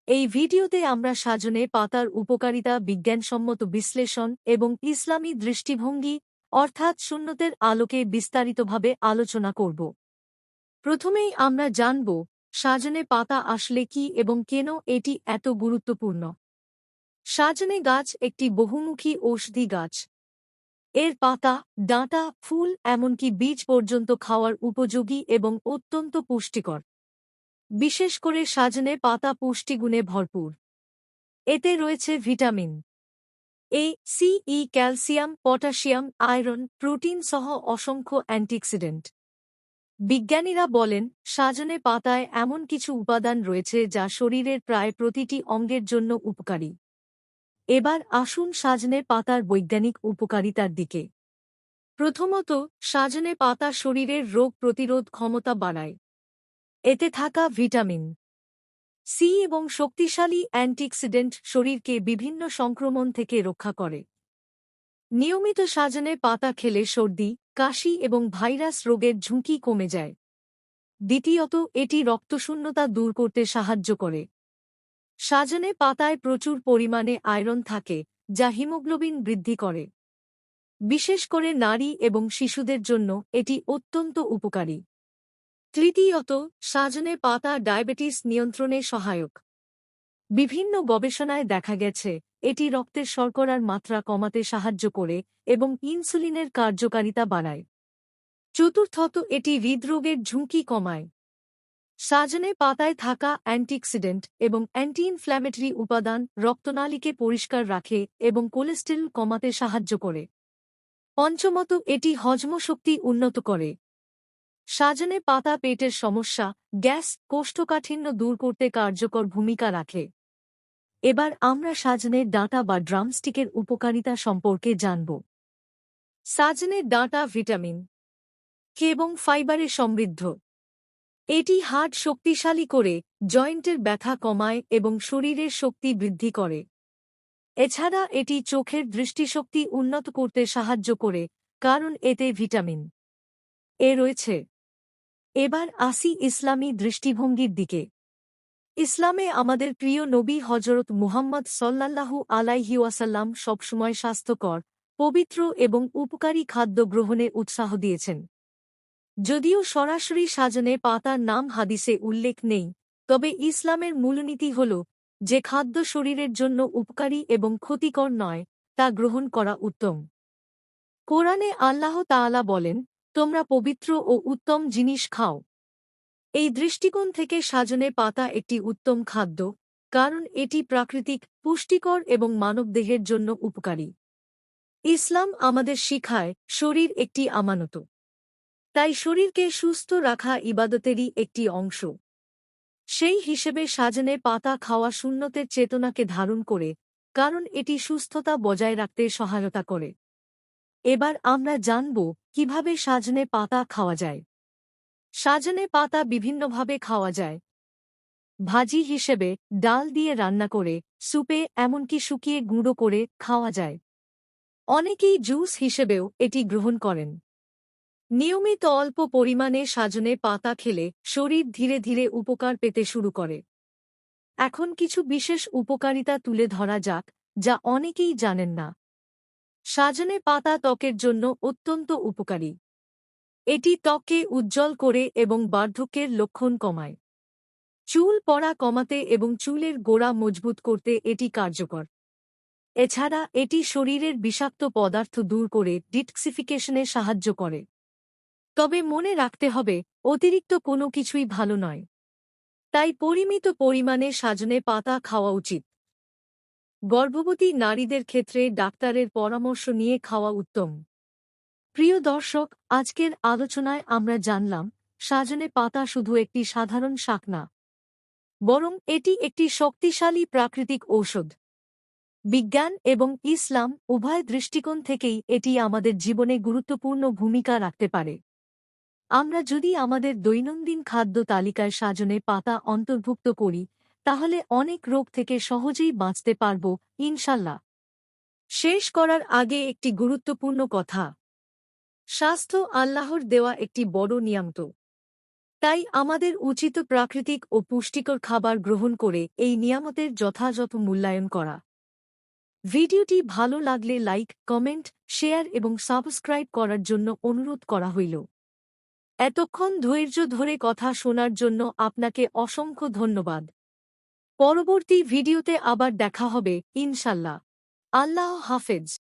এই ভিডিওতে আমরা সাজনে পাতার উপকারিতা, বিজ্ঞানসম্মত বিশ্লেষণ এবং ইসলামী দৃষ্টিভঙ্গি অর্থাৎ সুন্নতের আলোকে বিস্তারিতভাবে আলোচনা করব। প্রথমেই আমরা জানব সাজনে পাতা আসলে কি এবং কেন এটি এত গুরুত্বপূর্ণ। সাজনে গাছ একটি বহুমুখী ঔষধি গাছ। এর পাতা, ডাঁটা, ফুল এমনকি বীজ পর্যন্ত খাওয়ার উপযোগী এবং অত্যন্ত পুষ্টিকর। বিশেষ করে সাজনে পাতা পুষ্টিগুণে ভরপুর। এতে রয়েছে vitamin A, C, E, calcium, potassium, iron, protein সহ অসংখ্য অ্যান্টিঅক্সিডেন্ট। বিজ্ঞানীরা বলেন সাজনে পাতায় এমন কিছু উপাদান রয়েছে যা শরীরের প্রায় প্রতিটি অঙ্গের জন্য উপকারী। এবার আসুন সাজনে পাতার বৈজ্ঞানিক উপকারিতার দিকে। প্রথমত, সাজনে পাতা শরীরের রোগ প্রতিরোধ ক্ষমতা বাড়ায়। এতে থাকা ভিটামিন সি এবং শক্তিশালী অ্যান্টিঅক্সিডেন্ট শরীরকে বিভিন্ন সংক্রমণ থেকে রক্ষা করে। নিয়মিত সাজনে পাতা খেলে সর্দি, কাশি এবং ভাইরাস রোগের ঝুঁকি কমে যায়। দ্বিতীয়ত, এটি রক্তশূন্যতা দূর করতে সাহায্য করে। সাজনে পাতায় প্রচুর পরিমাণে আয়রন থাকে, যা হিমোগ্লোবিন বৃদ্ধি করে। বিশেষ করে নারী এবং শিশুদের জন্য এটি অত্যন্ত উপকারী। তৃতীয়ত, সাজনে পাতা ডায়াবেটিস নিয়ন্ত্রণে সহায়ক। বিভিন্ন গবেষণায় দেখা গেছে এটি রক্তের শর্করার মাত্রা কমাতে সাহায্য করে এবং ইনসুলিনের কার্যকারিতা বাড়ায়। চতুর্থত, এটি হৃদরোগের ঝুঁকি কমায়। সাজনে পাতায় থাকা অ্যান্টিঅক্সিডেন্ট এবং অ্যান্টি ইনফ্ল্যামেটরি উপাদান রক্তনালীকে পরিষ্কার রাখে এবং কোলেস্টেরল কমাতে সাহায্য করে। পঞ্চমত, এটি হজমশক্তি উন্নত করে। সাজনে পাতা পেটের সমস্যা, গ্যাস, কোষ্ঠকাঠিন্য দূর করতে কার্যকর ভূমিকা রাখে। এবার আমরা সাজনের ডাঁটা বা ড্রামস্টিকের উপকারিতা সম্পর্কে জানব। সাজনের ডাঁটা ভিটামিন কে এবং ফাইবারে সমৃদ্ধ। এটি হাড় শক্তিশালী করে, জয়েন্টের ব্যথা কমায় এবং শরীরের শক্তি বৃদ্ধি করে। এছাড়া এটি চোখের দৃষ্টিশক্তি উন্নত করতে সাহায্য করে, কারণ এতে ভিটামিন এ রয়েছে। এবার আসি ইসলামী দৃষ্টিভঙ্গির দিকে। ইসলামে আমাদের প্রিয় নবী হজরত মুহাম্মদ সাল্লাল্লাহু আলাইহি ওয়াসাল্লাম সবসময় স্বাস্থ্যকর, পবিত্র এবং উপকারী খাদ্য গ্রহণে উৎসাহ দিয়েছেন। যদিও সরাসরি সাজনে পাতার নাম হাদিসে উল্লেখ নেই, তবে ইসলামের মূলনীতি হল যে খাদ্য শরীরের জন্য উপকারী এবং ক্ষতিকর নয়, তা গ্রহণ করা উত্তম। কোরআনে আল্লাহ তাআলা বলেন, তোমরা পবিত্র ও উত্তম জিনিস খাও। এই দৃষ্টিকোণ থেকে সাজনে পাতা একটি উত্তম খাদ্য, কারণ এটি প্রাকৃতিক, পুষ্টিকর এবং মানবদেহের জন্য উপকারী। ইসলাম আমাদের শিখায় শরীর একটি আমানত। তাই শরীরকে সুস্থ রাখা ইবাদতেরই একটি অংশ। সেই হিসেবে সাজনে পাতা খাওয়া সুন্নতের চেতনাকে ধারণ করে, কারণ এটি সুস্থতা বজায় রাখতে সহায়তা করে। এবার আমরা জানব কিভাবে সাজনে পাতা খাওয়া যায়। সাজনে পাতা বিভিন্নভাবে খাওয়া যায়। ভাজি হিসেবে, ডাল দিয়ে রান্না করে, স্যুপে, এমনকি শুকিয়ে গুঁড়ো করে খাওয়া যায়। অনেকেই জুস হিসেবেও এটি গ্রহণ করেন। নিয়মিত অল্প পরিমাণে সাজনে পাতা খেলে শরীর ধীরে ধীরে উপকার পেতে শুরু করে। এখন কিছু বিশেষ উপকারিতা তুলে ধরা যাক, যা অনেকেই জানেন না। সাজনে পাতা ত্বকের জন্য অত্যন্ত উপকারী। এটি ত্বককে উজ্জ্বল করে এবং বার্ধক্যের লক্ষণ কমায়। চুল পড়া কমাতে এবং চুলের গোড়া মজবুত করতে এটি কার্যকর। এছাড়া এটি শরীরের বিষাক্ত পদার্থ দূর করে ডিটক্সিফিকেশনে সাহায্য করে। তবে মনে রাখতে হবে, অতিরিক্ত কোনো কিছুই ভালো নয়। তাই পরিমিত পরিমাণে সাজনে পাতা খাওয়া উচিত। গর্ভবতী নারীদের ক্ষেত্রে ডাক্তারের পরামর্শ নিয়ে খাওয়া উত্তম। প্রিয় দর্শক, আজকের আলোচনায় আমরা জানলাম সাজনে পাতা শুধু একটি সাধারণ শাক না, বরং এটি একটি শক্তিশালী প্রাকৃতিক ঔষধ। বিজ্ঞান এবং ইসলাম উভয় দৃষ্টিকোণ থেকেই এটি আমাদের জীবনে গুরুত্বপূর্ণ ভূমিকা রাখতে পারে। আমরা যদি আমাদের দৈনন্দিন খাদ্য তালিকায় সাজনে পাতা অন্তর্ভুক্ত করি, তাহলে অনেক রোগ থেকে সহজেই বাঁচতে পারব, ইনশাল্লাহ। শেষ করার আগে একটি গুরুত্বপূর্ণ কথা। স্বাস্থ্য আল্লাহর দেওয়া একটি বড় নিয়ামত। তাই আমাদের উচিত প্রাকৃতিক ও পুষ্টিকর খাবার গ্রহণ করে এই নিয়ামতের যথাযথ মূল্যায়ন করা। ভিডিওটি ভালো লাগলে লাইক, কমেন্ট, শেয়ার এবং সাবস্ক্রাইব করার জন্য অনুরোধ করা হইল। এতক্ষণ ধৈর্য ধরে কথা শোনার জন্য আপনাকে অসংখ্য ধন্যবাদ। পরবর্তী ভিডিওতে আবার দেখা হবে ইনশাল্লাহ। আল্লাহ হাফেজ।